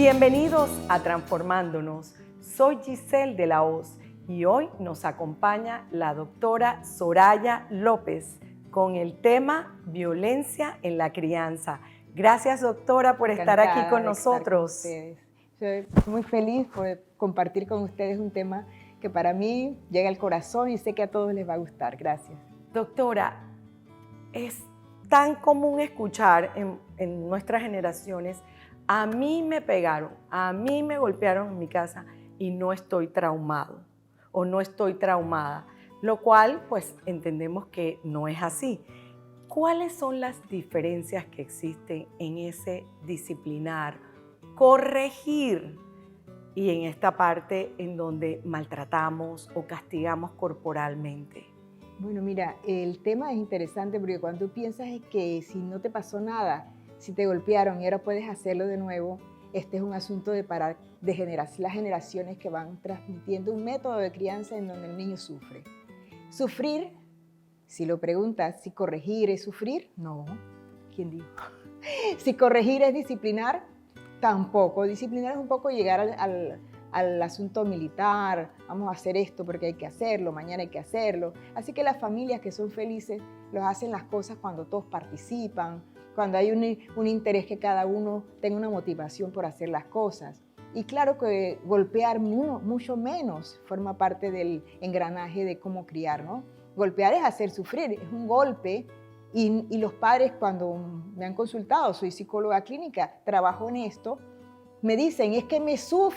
Bienvenidos a Transformándonos. Soy Giselle de la Hoz y hoy nos acompaña la doctora Soraya López con el tema violencia en la crianza. Gracias, doctora, por estar aquí con nosotros. Soy muy feliz por compartir con ustedes un tema que para mí llega al corazón y sé que a todos les va a gustar. Gracias. Doctora, es tan común escuchar en nuestras generaciones: a mí me pegaron, a mí me golpearon en mi casa y no estoy traumado o no estoy traumada, lo cual pues entendemos que no es así. ¿Cuáles son las diferencias que existen en ese disciplinar, corregir y en esta parte en donde maltratamos o castigamos corporalmente? Bueno, mira, el tema es interesante porque cuando tú piensas es que si no te pasó nada, si te golpearon y ahora puedes hacerlo de nuevo, este es un asunto de parar de las generaciones que van transmitiendo un método de crianza en donde el niño sufre. Sufrir, si lo preguntas, si corregir es sufrir, no. ¿Quién dijo? Si corregir es disciplinar, tampoco. Disciplinar es un poco llegar al asunto militar, vamos a hacer esto porque hay que hacerlo, mañana hay que hacerlo. Así que las familias que son felices los hacen las cosas cuando todos participan, cuando hay un interés que cada uno tenga una motivación por hacer las cosas. Y claro que golpear mucho menos forma parte del engranaje de cómo criar, ¿no? Golpear es hacer sufrir, es un golpe. Y los padres, cuando me han consultado, soy psicóloga clínica, trabajo en esto, me dicen, es que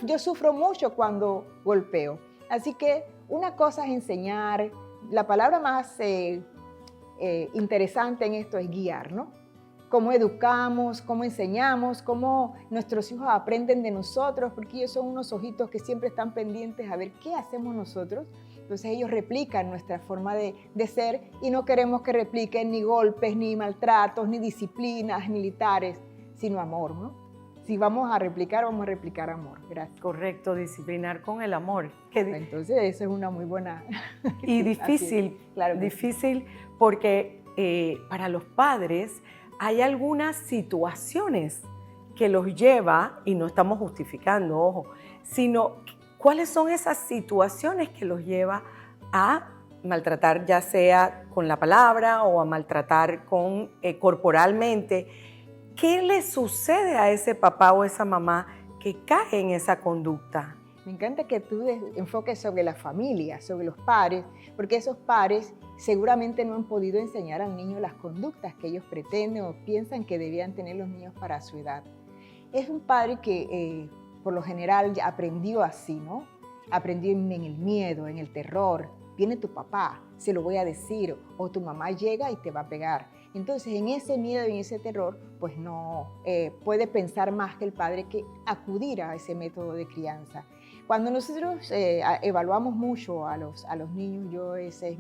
yo sufro mucho cuando golpeo. Así que una cosa es enseñar, la palabra más interesante en esto es guiar, ¿no? Cómo educamos, cómo enseñamos, cómo nuestros hijos aprenden de nosotros, porque ellos son unos ojitos que siempre están pendientes a ver qué hacemos nosotros. Entonces ellos replican nuestra forma de ser y no queremos que repliquen ni golpes, ni maltratos, ni disciplinas militares, sino amor, ¿no? Si vamos a replicar amor. Gracias. Correcto, disciplinar con el amor. Entonces eso es una muy buena... Y difícil, claro, difícil porque para los padres hay algunas situaciones que los lleva, y no estamos justificando, ojo, sino cuáles son esas situaciones que los lleva a maltratar, ya sea con la palabra o a maltratar corporalmente. ¿Qué le sucede a ese papá o esa mamá que cae en esa conducta? Me encanta que tú enfoques sobre la familia, sobre los padres, porque esos padres seguramente no han podido enseñar al niño las conductas que ellos pretenden o piensan que debían tener los niños para su edad. Es un padre que por lo general ya aprendió así, ¿no? Aprendió en el miedo, en el terror. Viene tu papá, se lo voy a decir, o tu mamá llega y te va a pegar. Entonces, en ese miedo y en ese terror, pues no puede pensar más que el padre que acudir a ese método de crianza. Cuando nosotros evaluamos mucho a los niños, esa es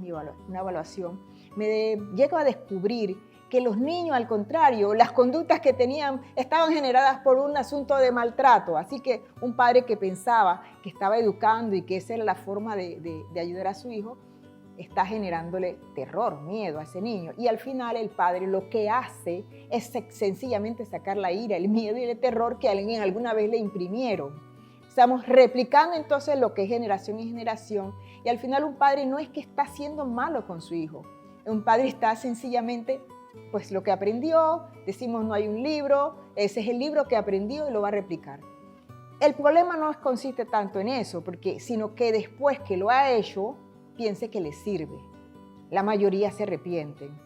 una evaluación, me llego a descubrir que los niños, al contrario, las conductas que tenían estaban generadas por un asunto de maltrato. Así que un padre que pensaba que estaba educando y que esa era la forma de ayudar a su hijo, está generándole terror, miedo a ese niño. Y al final el padre lo que hace es sencillamente sacar la ira, el miedo y el terror que alguien alguna vez le imprimieron. Estamos replicando entonces lo que es generación y generación. Y al final un padre no es que está siendo malo con su hijo. Un padre está sencillamente, pues lo que aprendió, decimos no hay un libro, ese es el libro que aprendió y lo va a replicar. El problema no consiste tanto en eso, sino que después que lo ha hecho, piense que le sirve. La mayoría se arrepienten.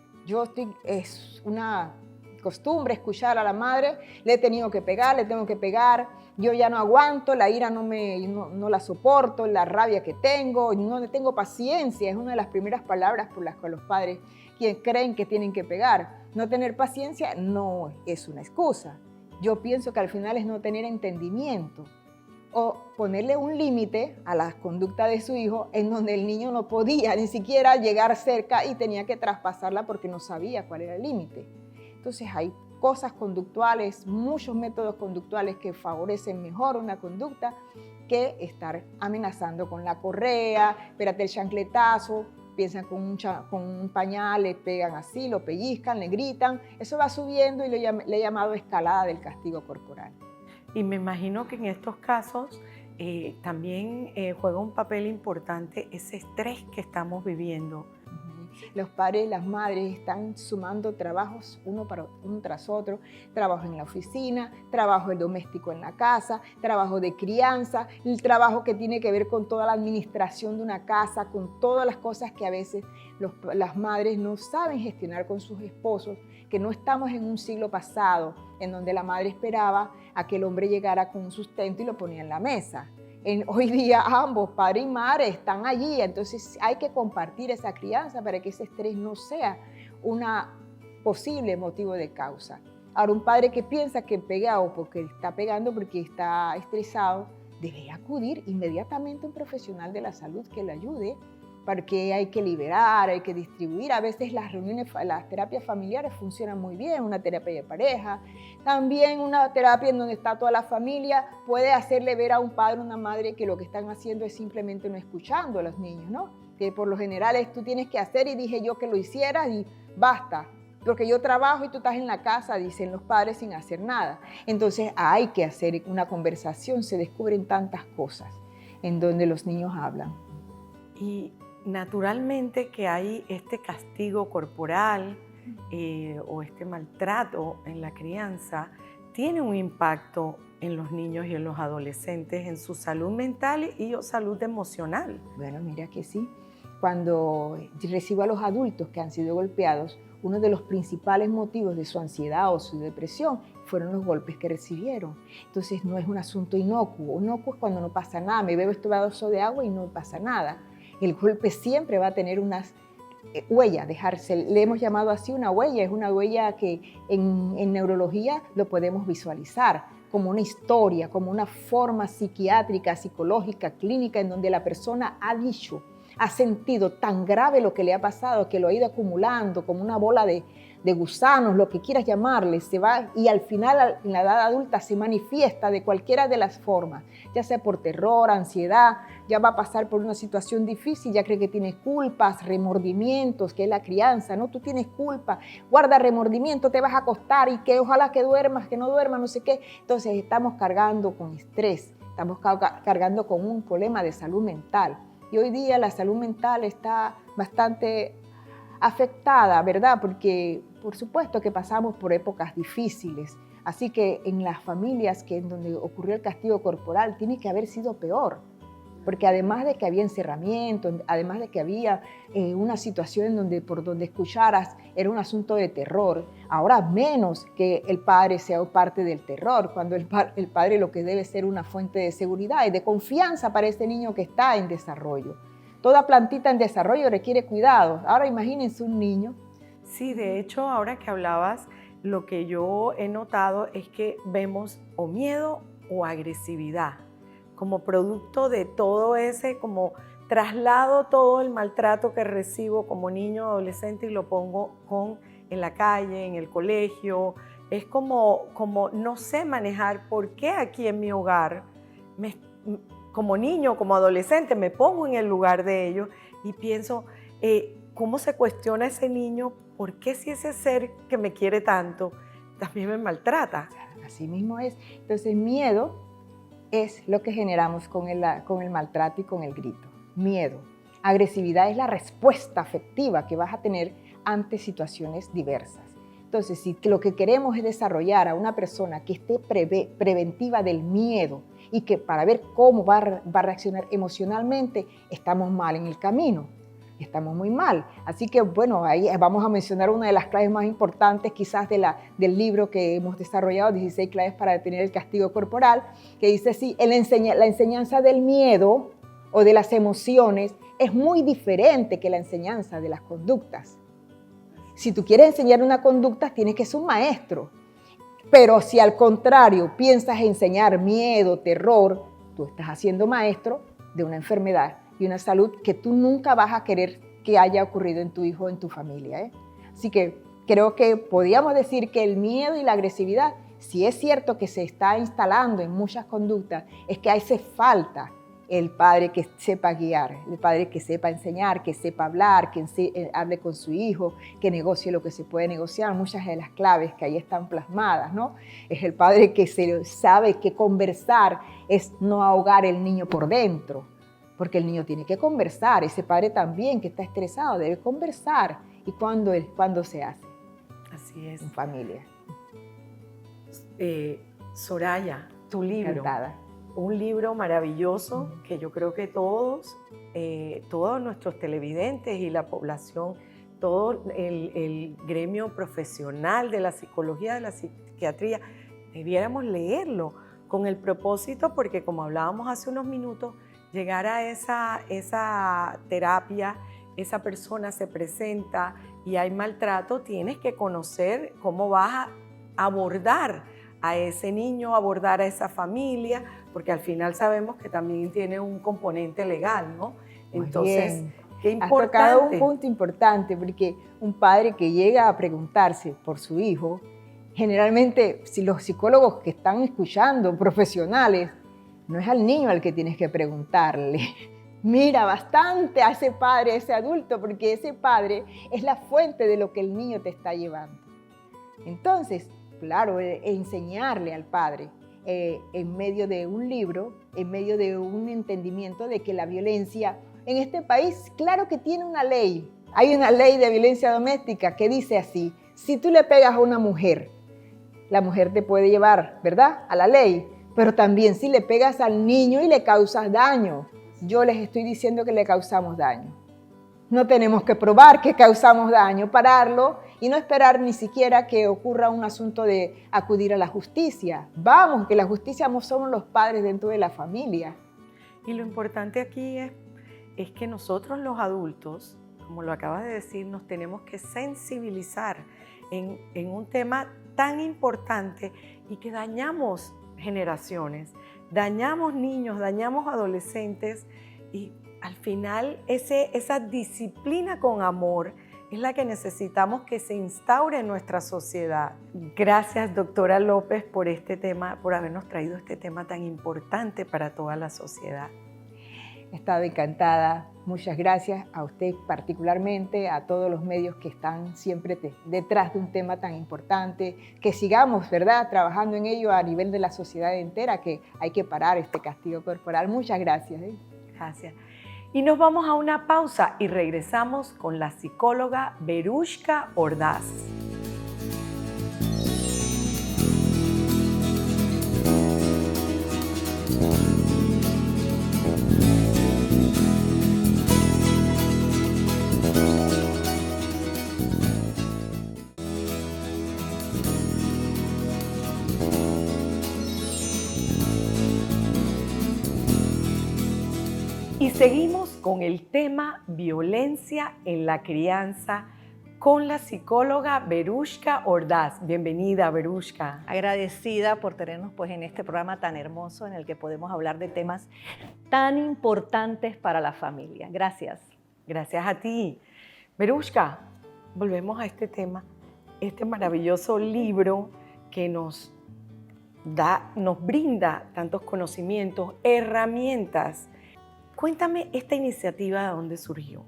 Es una costumbre escuchar a la madre, le tengo que pegar, yo ya no aguanto, la ira no la soporto, la rabia que tengo, no le tengo paciencia, es una de las primeras palabras por las que los padres creen que tienen que pegar. No tener paciencia no es una excusa. Yo pienso que al final es no tener entendimiento o ponerle un límite a la conducta de su hijo en donde el niño no podía ni siquiera llegar cerca y tenía que traspasarla porque no sabía cuál era el límite. Entonces hay cosas conductuales, muchos métodos conductuales que favorecen mejor una conducta que estar amenazando con la correa, espérate el chancletazo, piensan con un pañal, le pegan así, lo pellizcan, le gritan. Eso va subiendo y le he llamado escalada del castigo corporal. Y me imagino que en estos casos también juega un papel importante ese estrés que estamos viviendo. Los padres y las madres están sumando trabajos uno tras otro, trabajo en la oficina, trabajo doméstico en la casa, trabajo de crianza, el trabajo que tiene que ver con toda la administración de una casa, con todas las cosas que a veces las madres no saben gestionar con sus esposos, que no estamos en un siglo pasado en donde la madre esperaba a que el hombre llegara con un sustento y lo ponía en la mesa. Hoy día ambos, padre y madre, están allí, entonces hay que compartir esa crianza para que ese estrés no sea un posible motivo de causa. Ahora, un padre que piensa que pega o porque está pegando porque está estresado, debe acudir inmediatamente a un profesional de la salud que le ayude, porque hay que liberar, hay que distribuir. A veces las terapias familiares funcionan muy bien, una terapia de pareja, también una terapia en donde está toda la familia, puede hacerle ver a un padre o una madre que lo que están haciendo es simplemente no escuchando a los niños, ¿no? Que por lo general tú tienes que hacer y dije yo que lo hicieras y basta, porque yo trabajo y tú estás en la casa, dicen los padres sin hacer nada. Entonces hay que hacer una conversación, se descubren tantas cosas en donde los niños hablan. Y naturalmente que hay este castigo corporal o este maltrato en la crianza, tiene un impacto en los niños y en los adolescentes, en su salud mental y o salud emocional. Bueno, mira que sí. Cuando recibo a los adultos que han sido golpeados, uno de los principales motivos de su ansiedad o su depresión fueron los golpes que recibieron. Entonces no es un asunto inocuo. Inocuo es cuando no pasa nada, me bebo este vaso de agua y no pasa nada. El golpe siempre va a tener unas huellas, le hemos llamado así una huella, es una huella que en neurología lo podemos visualizar como una historia, como una forma psiquiátrica, psicológica, clínica, en donde la persona ha dicho, ha sentido tan grave lo que le ha pasado, que lo ha ido acumulando como una bola de gusanos, lo que quieras llamarle, se va y al final en la edad adulta se manifiesta de cualquiera de las formas, ya sea por terror, ansiedad, ya va a pasar por una situación difícil, ya cree que tiene culpas, remordimientos, que es la crianza, ¿no? Tú tienes culpa, guarda remordimiento, te vas a acostar y que ojalá que duermas, que no duermas, no sé qué. Entonces estamos cargando con estrés, estamos cargando con un problema de salud mental. Y hoy día la salud mental está bastante afectada, ¿verdad? Porque por supuesto que pasamos por épocas difíciles, así que en las familias en donde ocurrió el castigo corporal tiene que haber sido peor, porque además de que había encerramiento, además de que había una situación por donde escucharas era un asunto de terror, ahora menos que el padre sea parte del terror, cuando el padre lo que debe ser una fuente de seguridad y de confianza para ese niño que está en desarrollo. Toda plantita en desarrollo requiere cuidado. Ahora imagínense un niño. Sí, de hecho, ahora que hablabas, lo que yo he notado es que vemos o miedo o agresividad como producto de todo ese, como traslado todo el maltrato que recibo como niño o adolescente y lo pongo en la calle, en el colegio. Es como no sé manejar por qué aquí en mi hogar como niño, como adolescente, me pongo en el lugar de ellos y pienso, ¿cómo se cuestiona ese niño? ¿Por qué si ese ser que me quiere tanto también me maltrata? Así mismo es. Entonces, miedo es lo que generamos con el maltrato y con el grito. Miedo. Agresividad es la respuesta afectiva que vas a tener ante situaciones diversas. Entonces, si lo que queremos es desarrollar a una persona que esté preventiva del miedo y que para ver cómo va a reaccionar emocionalmente, estamos mal en el camino, estamos muy mal. Así que, bueno, ahí vamos a mencionar una de las claves más importantes quizás del libro que hemos desarrollado, 16 claves para detener el castigo corporal, que dice así, la enseñanza del miedo o de las emociones es muy diferente que la enseñanza de las conductas. Si tú quieres enseñar una conducta, tienes que ser un maestro. Pero si al contrario piensas enseñar miedo, terror, tú estás haciendo maestro de una enfermedad y una salud que tú nunca vas a querer que haya ocurrido en tu hijo o en tu familia, ¿eh? Así que creo que podríamos decir que el miedo y la agresividad, si es cierto que se está instalando en muchas conductas, es que hace falta el padre que sepa guiar, el padre que sepa enseñar, que sepa hablar, que hable con su hijo, que negocie lo que se puede negociar. Muchas de las claves que ahí están plasmadas, ¿no? Es el padre que sabe que conversar es no ahogar el niño por dentro, porque el niño tiene que conversar. Ese padre también que está estresado debe conversar. ¿Y cuándo se hace? Así es. En familia. Soraya, tu libro. Encantada. Un libro maravilloso que yo creo que todos nuestros televidentes y la población, todo el gremio profesional de la psicología, de la psiquiatría, debiéramos leerlo con el propósito, porque como hablábamos hace unos minutos, llegar a esa terapia, esa persona se presenta y hay maltrato, tienes que conocer cómo vas a abordar a ese niño, abordar a esa familia, porque al final sabemos que también tiene un componente legal, ¿no? Entonces, qué importante. Has tocado un punto importante, porque un padre que llega a preguntarse por su hijo, generalmente, si los psicólogos que están escuchando, profesionales, no es al niño al que tienes que preguntarle. Mira bastante a ese padre, a ese adulto, porque ese padre es la fuente de lo que el niño te está llevando. Entonces, claro, enseñarle al padre en medio de un libro, en medio de un entendimiento de que la violencia en este país, claro que tiene una ley. Hay una ley de violencia doméstica que dice así: si tú le pegas a una mujer, la mujer te puede llevar, ¿verdad?, a la ley, pero también si le pegas al niño y le causas daño. Yo les estoy diciendo que le causamos daño. No tenemos que probar que causamos daño, pararlo y no esperar ni siquiera que ocurra un asunto de acudir a la justicia. Vamos, que la justicia no somos los padres dentro de la familia. Y lo importante aquí es que nosotros los adultos, como lo acabas de decir, nos tenemos que sensibilizar en un tema tan importante y que dañamos generaciones, dañamos niños, dañamos adolescentes y al final esa disciplina con amor es la que necesitamos que se instaure en nuestra sociedad. Gracias, doctora López, por este tema, por habernos traído este tema tan importante para toda la sociedad. He estado encantada. Muchas gracias a usted particularmente, a todos los medios que están siempre detrás de un tema tan importante. Que sigamos, ¿verdad?, trabajando en ello a nivel de la sociedad entera, que hay que parar este castigo corporal. Muchas gracias. Gracias. Y nos vamos a una pausa y regresamos con la psicóloga Verushka Ordaz. Y seguimos con el tema violencia en la crianza con la psicóloga Verushka Ordaz. Bienvenida, Verushka. Agradecida por tenernos pues, en este programa tan hermoso en el que podemos hablar de temas tan importantes para la familia. Gracias. Gracias a ti. Verushka, volvemos a este tema, este maravilloso libro que nos brinda tantos conocimientos, herramientas. Cuéntame esta iniciativa, ¿de dónde surgió?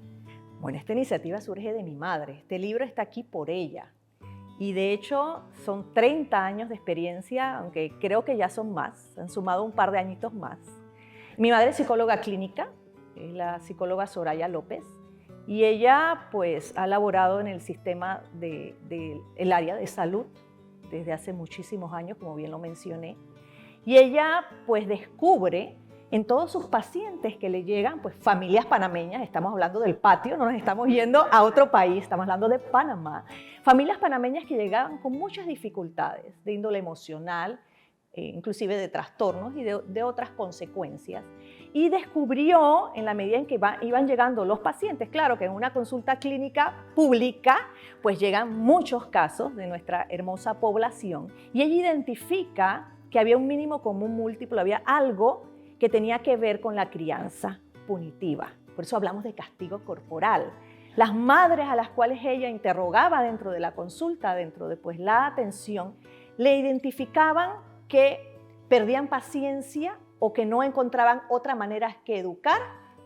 Bueno, esta iniciativa surge de mi madre. Este libro está aquí por ella. Y de hecho son 30 años de experiencia, aunque creo que ya son más. Han sumado un par de añitos más. Mi madre es psicóloga clínica, es la psicóloga Soraya López. Y ella pues ha laborado en el sistema del área de salud desde hace muchísimos años, como bien lo mencioné. Y ella pues descubre en todos sus pacientes que le llegan, pues familias panameñas, estamos hablando del patio, no nos estamos yendo a otro país, estamos hablando de Panamá. Familias panameñas que llegaban con muchas dificultades de índole emocional, inclusive de trastornos y de otras consecuencias. Y descubrió, en la medida en que iban llegando los pacientes, claro que en una consulta clínica pública, pues llegan muchos casos de nuestra hermosa población, y ella identifica que había un mínimo común múltiplo, había algo que tenía que ver con la crianza punitiva. Por eso hablamos de castigo corporal. Las madres a las cuales ella interrogaba dentro de la consulta, dentro de la atención, le identificaban que perdían paciencia o que no encontraban otra manera que educar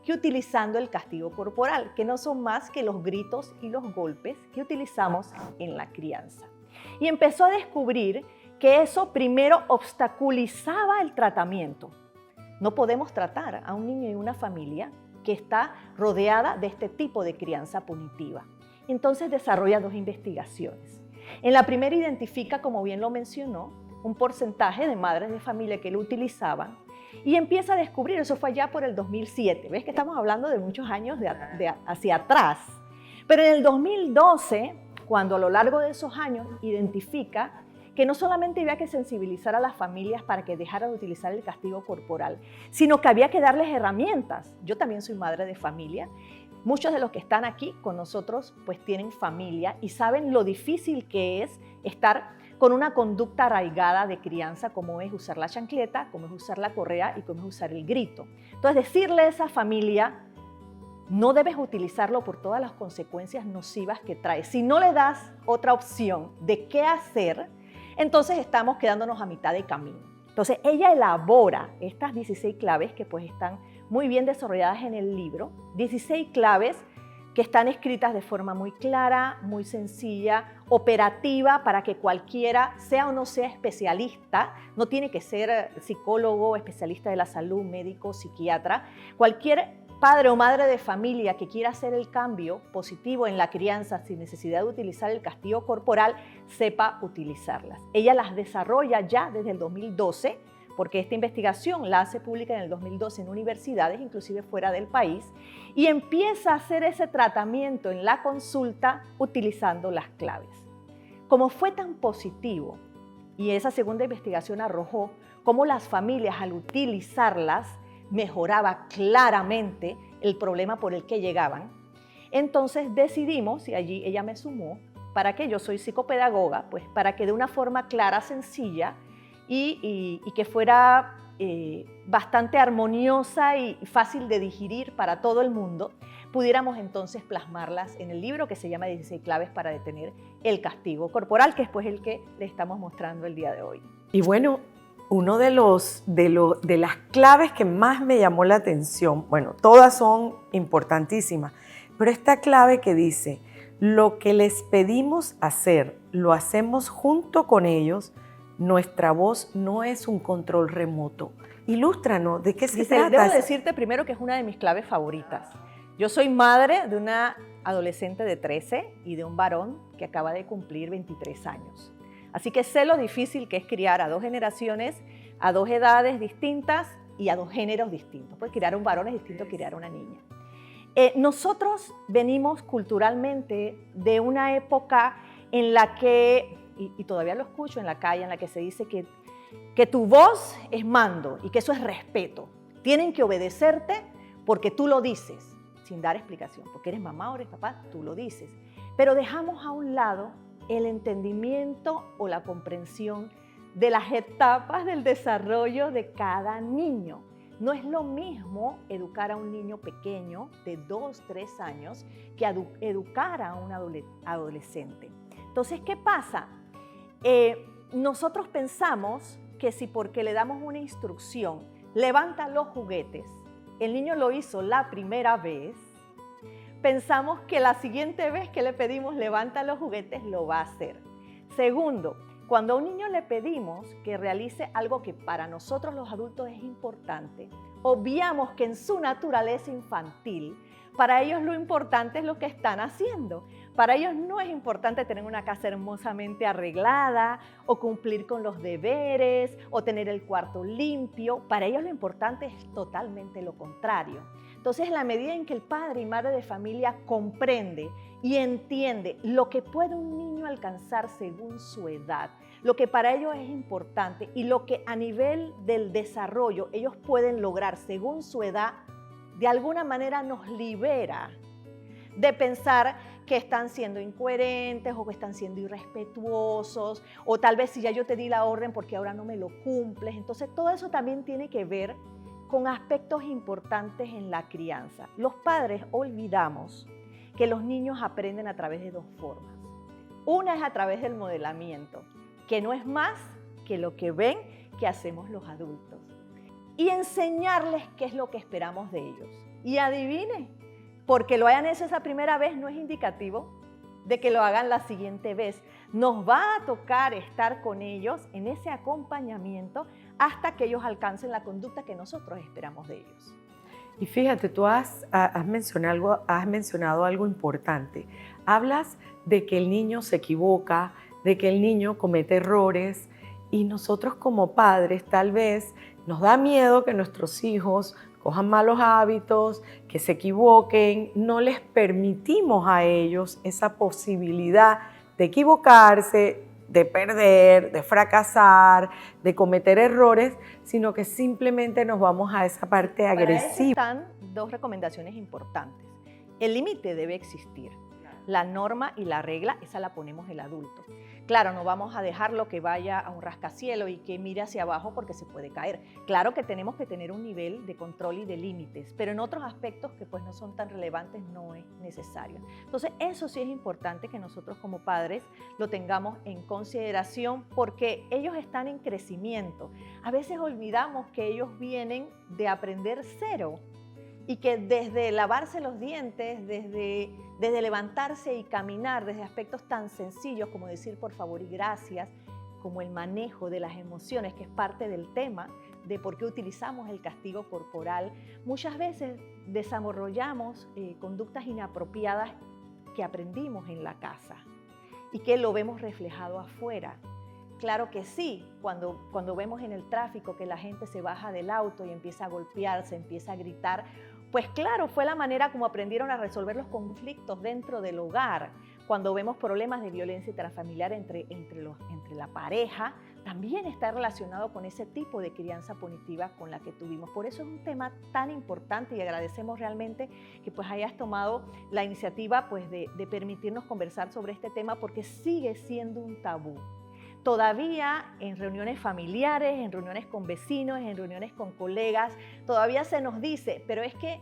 que utilizando el castigo corporal, que no son más que los gritos y los golpes que utilizamos en la crianza. Y empezó a descubrir que eso primero obstaculizaba el tratamiento. No podemos tratar a un niño y una familia que está rodeada de este tipo de crianza punitiva. Entonces desarrolla 2 investigaciones. En la primera identifica, como bien lo mencionó, un porcentaje de madres de familia que lo utilizaban y empieza a descubrir, eso fue allá por el 2007, ves que estamos hablando de muchos años hacia atrás, pero en el 2012, cuando a lo largo de esos años identifica que no solamente había que sensibilizar a las familias para que dejaran de utilizar el castigo corporal, sino que había que darles herramientas. Yo también soy madre de familia. Muchos de los que están aquí con nosotros pues tienen familia y saben lo difícil que es estar con una conducta arraigada de crianza como es usar la chancleta, como es usar la correa y como es usar el grito. Entonces decirle a esa familia, no debes utilizarlo por todas las consecuencias nocivas que trae. Si no le das otra opción de qué hacer, entonces estamos quedándonos a mitad de camino. Entonces ella elabora estas 16 claves que pues están muy bien desarrolladas en el libro, 16 claves que están escritas de forma muy clara, muy sencilla, operativa para que cualquiera, sea o no sea especialista, no tiene que ser psicólogo, especialista de la salud, médico, psiquiatra, cualquier padre o madre de familia que quiera hacer el cambio positivo en la crianza sin necesidad de utilizar el castigo corporal, sepa utilizarlas. Ella las desarrolla ya desde el 2012, porque esta investigación la hace pública en el 2012 en universidades, inclusive fuera del país, y empieza a hacer ese tratamiento en la consulta utilizando las claves. Como fue tan positivo, y esa segunda investigación arrojó cómo las familias al utilizarlas mejoraba claramente el problema por el que llegaban, entonces decidimos, y allí ella me sumó, para que yo soy psicopedagoga, pues para que de una forma clara, sencilla y que fuera bastante armoniosa y fácil de digerir para todo el mundo, pudiéramos entonces plasmarlas en el libro que se llama 16 claves para detener el castigo corporal, que es pues el que le estamos mostrando el día de hoy. Y bueno, uno de las claves que más me llamó la atención, bueno, todas son importantísimas, pero esta clave que dice, lo que les pedimos hacer, lo hacemos junto con ellos, nuestra voz no es un control remoto. Ilústranos, ¿de qué se trata? Debo decirte primero que es una de mis claves favoritas. Yo soy madre de una adolescente de 13 y de un varón que acaba de cumplir 23 años. Así que sé lo difícil que es criar a 2 generaciones, a 2 edades distintas y a 2 géneros distintos. Pues criar a un varón es distinto a criar a una niña. Nosotros venimos culturalmente de una época en la que, y todavía lo escucho en la calle, en la que se dice que tu voz es mando y que eso es respeto. Tienen que obedecerte porque tú lo dices, sin dar explicación. Porque eres mamá o eres papá, tú lo dices. Pero dejamos a un lado el entendimiento o la comprensión de las etapas del desarrollo de cada niño. No es lo mismo educar a un niño pequeño de 2, 3 años que educar a un adolescente. Entonces, ¿qué pasa? Nosotros pensamos que si porque le damos una instrucción, levanta los juguetes, el niño lo hizo la primera vez, pensamos que la siguiente vez que le pedimos levanta los juguetes, lo va a hacer. Segundo, cuando a un niño le pedimos que realice algo que para nosotros los adultos es importante, obviamos que en su naturaleza infantil, para ellos lo importante es lo que están haciendo. Para ellos no es importante tener una casa hermosamente arreglada o cumplir con los deberes o tener el cuarto limpio. Para ellos lo importante es totalmente lo contrario. Entonces, en la medida en que el padre y madre de familia comprende y entiende lo que puede un niño alcanzar según su edad, lo que para ellos es importante y lo que a nivel del desarrollo ellos pueden lograr según su edad, de alguna manera nos libera de pensar que están siendo incoherentes o que están siendo irrespetuosos o tal vez si ya yo te di la orden porque ahora no me lo cumples. Entonces, todo eso también tiene que ver con aspectos importantes en la crianza. Los padres olvidamos que los niños aprenden a través de 2 formas. Una es a través del modelamiento, que no es más que lo que ven que hacemos los adultos. y enseñarles qué es lo que esperamos de ellos. Y adivine, porque lo hayan hecho esa primera vez no es indicativo de que lo hagan la siguiente vez. Nos va a tocar estar con ellos en ese acompañamiento hasta que ellos alcancen la conducta que nosotros esperamos de ellos. Y fíjate, tú has mencionado algo importante. Hablas de que el niño se equivoca, de que el niño comete errores, y nosotros como padres tal vez nos da miedo que nuestros hijos cojan malos hábitos, que se equivoquen, no les permitimos a ellos esa posibilidad de equivocarse, de perder, de fracasar, de cometer errores, sino que simplemente nos vamos a esa parte agresiva. Para eso están dos recomendaciones importantes. El límite debe existir. La norma y la regla, esa la ponemos el adulto. Claro, no vamos a dejarlo que vaya a un rascacielos y que mire hacia abajo porque se puede caer. Claro que tenemos que tener un nivel de control y de límites, pero en otros aspectos que pues no son tan relevantes no es necesario. Entonces, eso sí es importante que nosotros como padres lo tengamos en consideración porque ellos están en crecimiento. A veces olvidamos que ellos vienen de aprender cero y que desde lavarse los dientes, desde levantarse y caminar, desde aspectos tan sencillos como decir por favor y gracias, como el manejo de las emociones, que es parte del tema de por qué utilizamos el castigo corporal, muchas veces desarrollamos conductas inapropiadas que aprendimos en la casa y que lo vemos reflejado afuera. Claro que sí, cuando vemos en el tráfico que la gente se baja del auto y empieza a golpearse, empieza a gritar, pues claro, fue la manera como aprendieron a resolver los conflictos dentro del hogar. Cuando vemos problemas de violencia intrafamiliar entre la pareja, también está relacionado con ese tipo de crianza punitiva con la que tuvimos. Por eso es un tema tan importante y agradecemos realmente que pues hayas tomado la iniciativa pues, de permitirnos conversar sobre este tema porque sigue siendo un tabú. Todavía en reuniones familiares, en reuniones con vecinos, en reuniones con colegas, todavía se nos dice, pero es que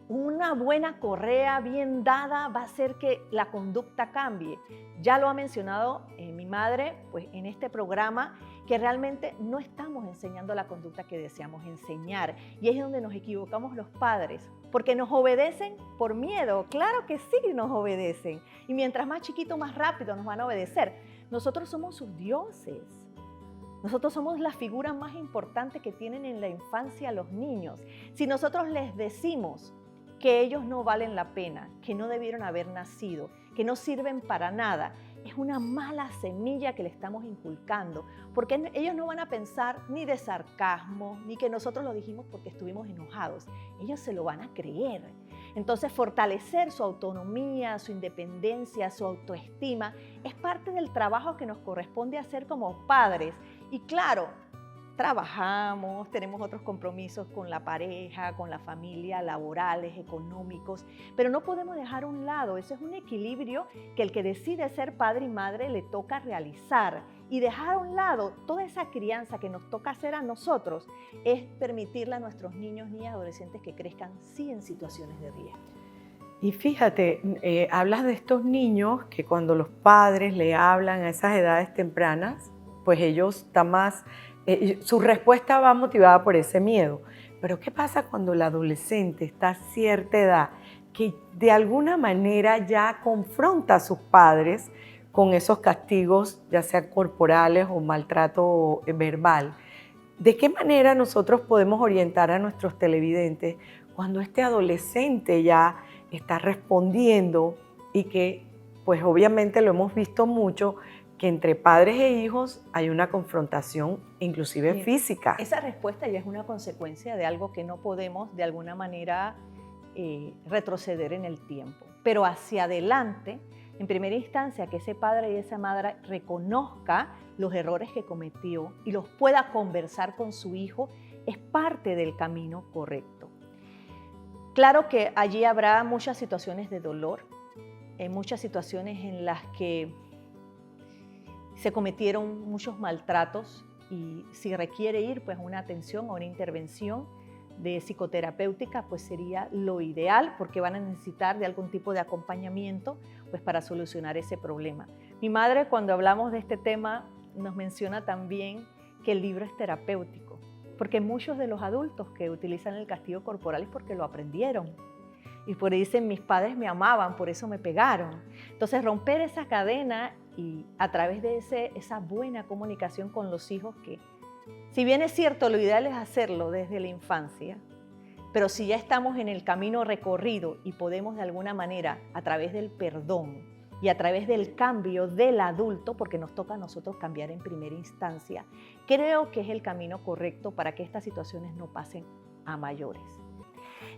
una buena correa bien dada va a hacer que la conducta cambie. Ya lo ha mencionado mi madre pues, en este programa, que realmente no estamos enseñando la conducta que deseamos enseñar. Y es donde nos equivocamos los padres, porque nos obedecen por miedo. Claro que sí nos obedecen. Y mientras más chiquito, más rápido nos van a obedecer. Nosotros somos sus dioses. Nosotros somos la figura más importante que tienen en la infancia los niños. Si nosotros les decimos que ellos no valen la pena, que no debieron haber nacido, que no sirven para nada, es una mala semilla que le estamos inculcando, porque ellos no van a pensar ni de sarcasmo, ni que nosotros lo dijimos porque estuvimos enojados. Ellos se lo van a creer. Entonces, fortalecer su autonomía, su independencia, su autoestima, es parte del trabajo que nos corresponde hacer como padres. Y claro, trabajamos, tenemos otros compromisos con la pareja, con la familia, laborales, económicos, pero no podemos dejar a un lado, ese es un equilibrio que el que decide ser padre y madre le toca realizar y dejar a un lado toda esa crianza que nos toca hacer a nosotros es permitirle a nuestros niños, niñas, adolescentes que crezcan sí en situaciones de riesgo. Y fíjate, hablas de estos niños que cuando los padres le hablan a esas edades tempranas, pues ellos están más... su respuesta va motivada por ese miedo. Pero ¿qué pasa cuando el adolescente está a cierta edad que de alguna manera ya confronta a sus padres con esos castigos, ya sean corporales o maltrato verbal? ¿De qué manera nosotros podemos orientar a nuestros televidentes cuando este adolescente ya está respondiendo y que, pues obviamente lo hemos visto mucho, que entre padres e hijos hay una confrontación, inclusive física? Esa respuesta ya es una consecuencia de algo que no podemos de alguna manera retroceder en el tiempo. Pero hacia adelante, en primera instancia, que ese padre y esa madre reconozca los errores que cometió y los pueda conversar con su hijo, es parte del camino correcto. Claro que allí habrá muchas situaciones de dolor, muchas situaciones en las que se cometieron muchos maltratos y si requiere ir pues una atención o una intervención de psicoterapéutica pues sería lo ideal porque van a necesitar de algún tipo de acompañamiento pues para solucionar ese problema. Mi madre cuando hablamos de este tema nos menciona también que el libro es terapéutico Porque muchos de los adultos que utilizan el castigo corporal es porque lo aprendieron. Y por ahí dicen, mis padres me amaban, por eso me pegaron. Entonces, romper esa cadena y a través de esa buena comunicación con los hijos, que si bien es cierto, lo ideal es hacerlo desde la infancia, pero si ya estamos en el camino recorrido y podemos de alguna manera, a través del perdón y a través del cambio del adulto, porque nos toca a nosotros cambiar en primera instancia, creo que es el camino correcto para que estas situaciones no pasen a mayores.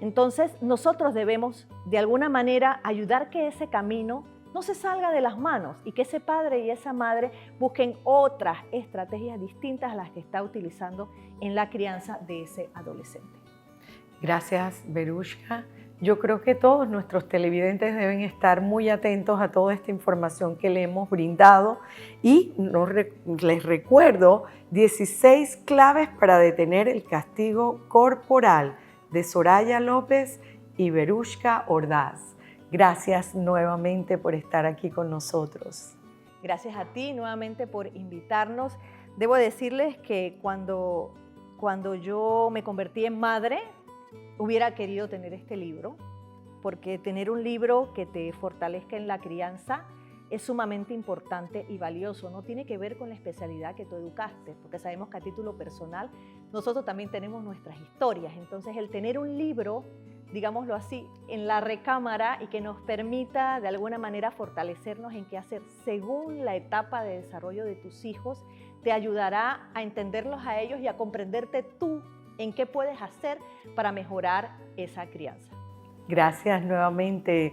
Entonces, nosotros debemos de alguna manera ayudar que ese camino no se salga de las manos y que ese padre y esa madre busquen otras estrategias distintas a las que está utilizando en la crianza de ese adolescente. Gracias, Verushka. Yo creo que todos nuestros televidentes deben estar muy atentos a toda esta información que le hemos brindado y les recuerdo 16 claves para detener el castigo corporal de Soraya López y Verushka Ordaz. Gracias nuevamente por estar aquí con nosotros. Gracias a ti nuevamente por invitarnos. Debo decirles que cuando yo me convertí en madre, hubiera querido tener este libro, porque tener un libro que te fortalezca en la crianza es sumamente importante y valioso. No tiene que ver con la especialidad que tú educaste, porque sabemos que a título personal nosotros también tenemos nuestras historias. Entonces, el tener un libro, digámoslo así, en la recámara y que nos permita de alguna manera fortalecernos en qué hacer según la etapa de desarrollo de tus hijos, te ayudará a entenderlos a ellos y a comprenderte tú en qué puedes hacer para mejorar esa crianza. Gracias nuevamente.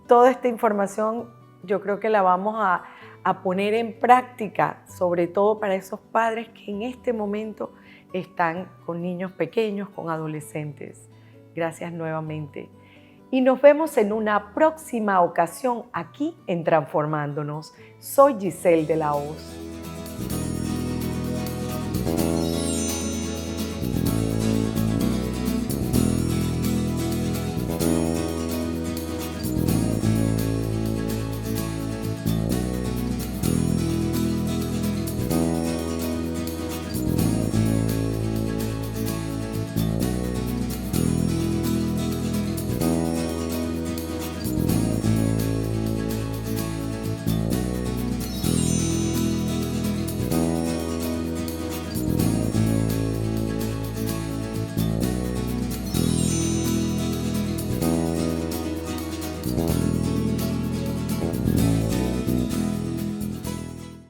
Toda esta información yo creo que la vamos a poner en práctica, sobre todo para esos padres que en este momento están con niños pequeños, con adolescentes. Gracias nuevamente. Y nos vemos en una próxima ocasión aquí en Transformándonos. Soy Giselle de la Hoz.